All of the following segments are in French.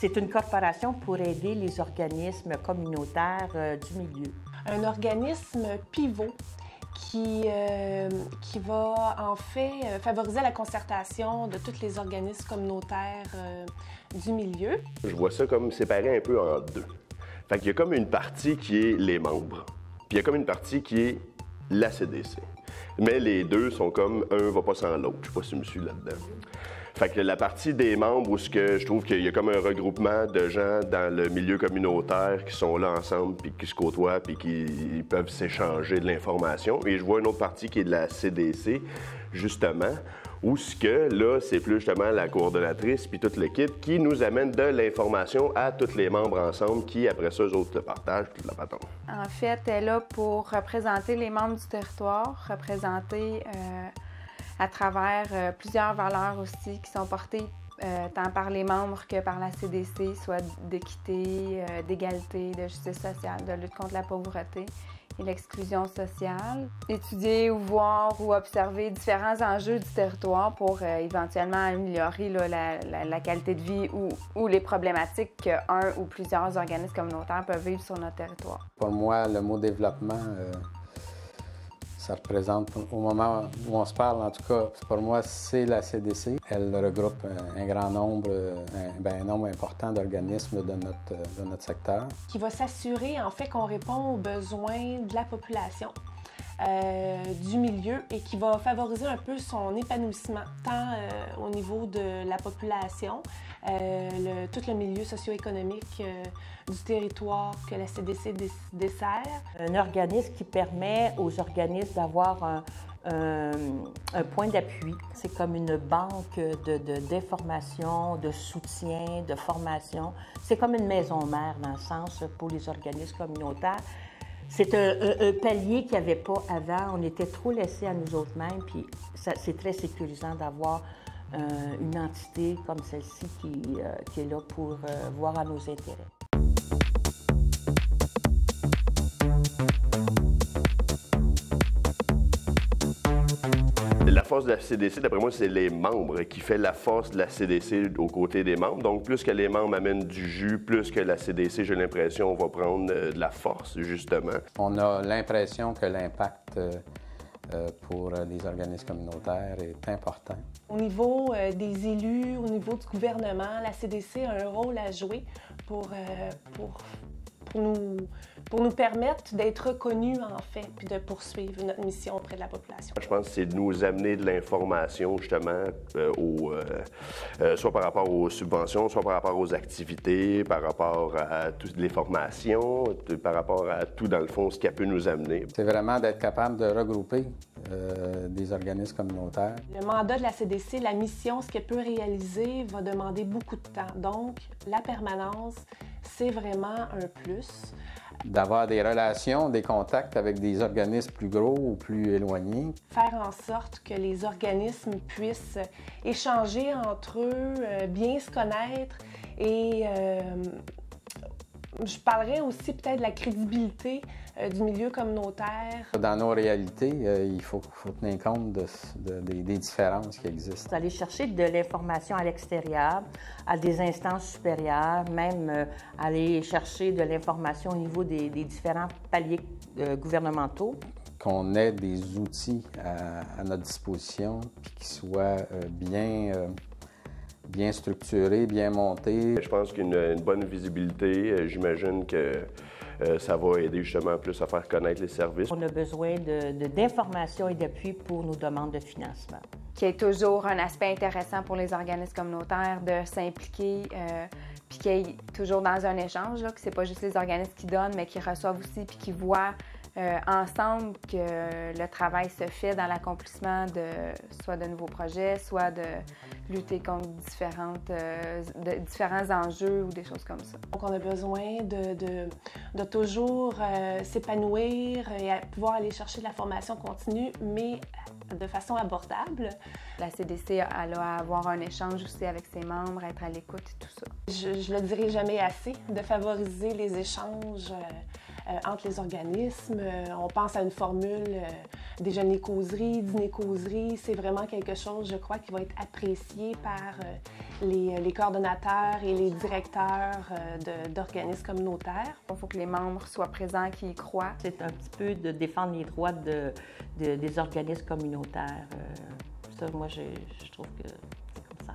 C'est une corporation pour aider les organismes communautaires du milieu. Un organisme pivot qui va en fait favoriser la concertation de tous les organismes communautaires du milieu. Je vois ça comme séparé un peu en deux. Fait qu'il y a comme une partie qui est les membres, puis il y a comme une partie qui est la CDC. Mais les deux sont comme un va pas sans l'autre. Je sais pas si je me suis là-dedans. Fait que la partie des membres où je trouve qu'il y a comme un regroupement de gens dans le milieu communautaire qui sont là ensemble, puis qui se côtoient, puis qui peuvent s'échanger de l'information. Et je vois une autre partie qui est de la CDC, justement, où là, c'est plus justement la coordonnatrice puis toute l'équipe qui nous amène de l'information à tous les membres ensemble qui, après ça, eux autres, le partagent toute la patente. En fait, elle est là pour représenter les membres du territoire, représenter à travers plusieurs valeurs aussi qui sont portées tant par les membres que par la CDC, soit d'équité, d'égalité, de justice sociale, de lutte contre la pauvreté et l'exclusion sociale. Étudier ou voir ou observer différents enjeux du territoire pour éventuellement améliorer la qualité de vie ou les problématiques qu'un ou plusieurs organismes communautaires peuvent vivre sur notre territoire. Pour moi, le mot développement, ça représente, au moment où on se parle, en tout cas, pour moi, c'est la CDC. Elle regroupe un grand nombre, un nombre important d'organismes de notre secteur. Qui va s'assurer, en fait, qu'on répond aux besoins de la population, du milieu et qui va favoriser un peu son épanouissement, tant au niveau de la population, tout le milieu socio-économique du territoire que la CDC dessert. Un organisme qui permet aux organismes d'avoir un point d'appui. C'est comme une banque d'information, de soutien, de formation. C'est comme une maison mère dans le sens pour les organismes communautaires. C'est un palier qu'il n'y avait pas avant. On était trop laissés à nous autres-mêmes, puis c'est très sécurisant d'avoir une entité comme celle-ci qui est là pour voir à nos intérêts. La force de la CDC, d'après moi, c'est les membres qui fait la force de la CDC aux côtés des membres. Donc, plus que les membres amènent du jus, plus que la CDC, j'ai l'impression, va prendre de la force, justement. On a l'impression que l'impact pour les organismes communautaires est important. Au niveau des élus, au niveau du gouvernement, la CDC a un rôle à jouer pour nous permettre d'être reconnus, en fait, puis de poursuivre notre mission auprès de la population. Je pense que c'est de nous amener de l'information, justement, soit par rapport aux subventions, soit par rapport aux activités, par rapport à toutes les formations, par rapport à tout, dans le fond, ce qu'elle peut nous amener. C'est vraiment d'être capable de regrouper des organismes communautaires. Le mandat de la CDC, la mission, ce qu'elle peut réaliser, va demander beaucoup de temps. Donc, la permanence, c'est vraiment un plus. D'avoir des relations, des contacts avec des organismes plus gros ou plus éloignés. Faire en sorte que les organismes puissent échanger entre eux, bien se connaître et je parlerais aussi peut-être de la crédibilité du milieu communautaire. Dans nos réalités, il faut tenir compte des différences qui existent. Aller chercher de l'information à l'extérieur, à des instances supérieures, même aller chercher de l'information au niveau des différents paliers gouvernementaux. Qu'on ait des outils à notre disposition, puis qui soient bien structuré, bien monté. Je pense qu'une bonne visibilité, j'imagine que ça va aider justement plus à faire connaître les services. On a besoin d'informations et d'appui pour nos demandes de financement. Qui est toujours un aspect intéressant pour les organismes communautaires de s'impliquer, puis qu'il y ait toujours dans un échange, là, que c'est pas juste les organismes qui donnent, mais qui reçoivent aussi, puis qui voient ensemble que le travail se fait dans l'accomplissement soit de nouveaux projets, soit de lutter contre différents enjeux ou des choses comme ça. Donc, on a besoin de toujours s'épanouir et pouvoir aller chercher de la formation continue, mais de façon abordable. La CDC, elle a à avoir un échange aussi avec ses membres, être à l'écoute et tout ça. Je le dirai jamais assez, de favoriser les échanges entre les organismes. On pense à une formule déjeuner-causerie, dîner-causerie. C'est vraiment quelque chose, je crois, qui va être apprécié par les coordonnateurs et les directeurs d'organismes communautaires. Il faut que les membres soient présents, qu'ils y croient. C'est un petit peu de défendre les droits des organismes communautaires. Ça, moi, je trouve que c'est comme ça.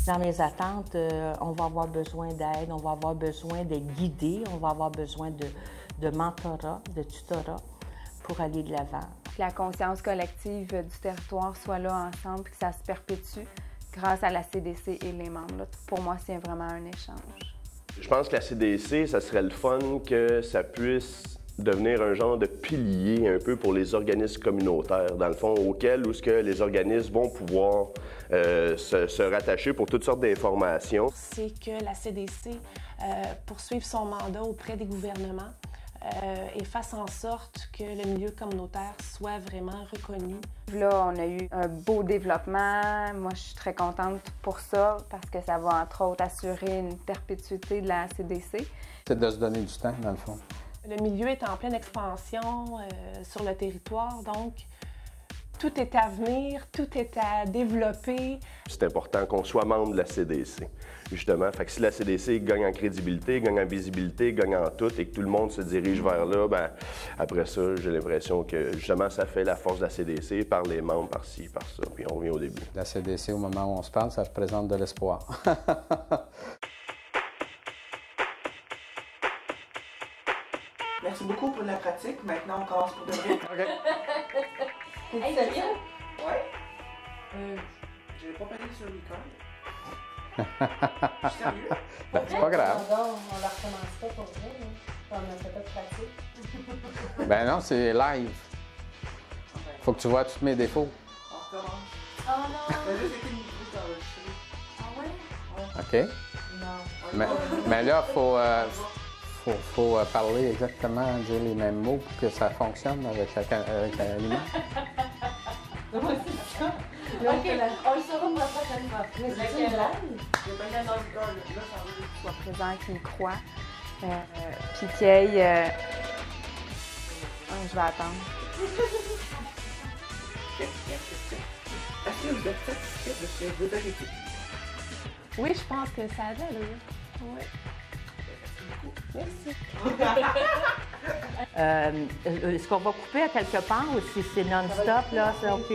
Dans les attentes, on va avoir besoin d'aide, on va avoir besoin d'être guidé, on va avoir besoin de mentorat, de tutorat pour aller de l'avant. Que la conscience collective du territoire soit là ensemble, que ça se perpétue grâce à la CDC et les membres. Là, pour moi, c'est vraiment un échange. Je pense que la CDC, ça serait le fun que ça puisse devenir un genre de pilier un peu pour les organismes communautaires, dans le fond, auquel où ce que les organismes vont pouvoir se rattacher pour toutes sortes d'informations. C'est que la CDC poursuive son mandat auprès des gouvernements et fasse en sorte que le milieu communautaire soit vraiment reconnu. Là, on a eu un beau développement. Moi, je suis très contente pour ça parce que ça va, entre autres, assurer une perpétuité de la CDC. C'est de se donner du temps, dans le fond. Le milieu est en pleine expansion sur le territoire, donc tout est à venir, tout est à développer. C'est important qu'on soit membre de la CDC, justement. Fait que si la CDC gagne en crédibilité, gagne en visibilité, gagne en tout et que tout le monde se dirige vers là, ben après ça, j'ai l'impression que justement ça fait la force de la CDC par les membres, par ci, par ça, puis on revient au début. La CDC, au moment où on se parle, ça représente de l'espoir. Merci beaucoup pour la pratique. Maintenant, on commence pour de vrai. OK. Hey, sérieux? Ouais. Je vais pas parler sur le record. Je suis sérieux? Ben, c'est pas grave. On la recommence pas pour vrai, là. On n'a fait pas de pratique. Ben non, c'est live. Faut que tu vois tous mes défauts. On recommence. Oh non! Ça a juste été une micro enregistré. Ah ouais? OK? Non. Mais là, faut parler exactement, dire les mêmes mots pour que ça fonctionne avec l'image. OK, on le saura pour la prochaine fois. Mais c'est une blague? J'ai pas eu un auditeur, là, ça va. Qu'ils soient présents, qu'ils y croient. Puis qu'il y ait... je vais attendre. Est-ce que vous êtes satisfait de ce vérifié? Oui, je pense que ça a de l'allure. Oui. Merci. Est-ce qu'on va couper à quelque part ou si c'est non-stop, là, c'est OK?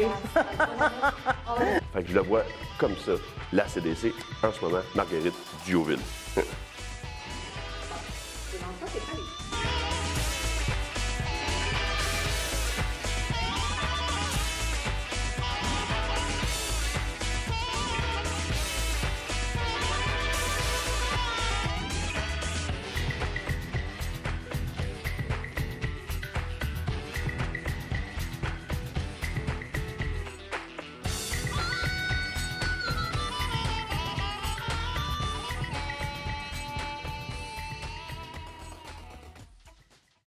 Fait que je le vois comme ça, la CDC, en ce moment, Marguerite Diouville. C'est dans ça, c'est pas les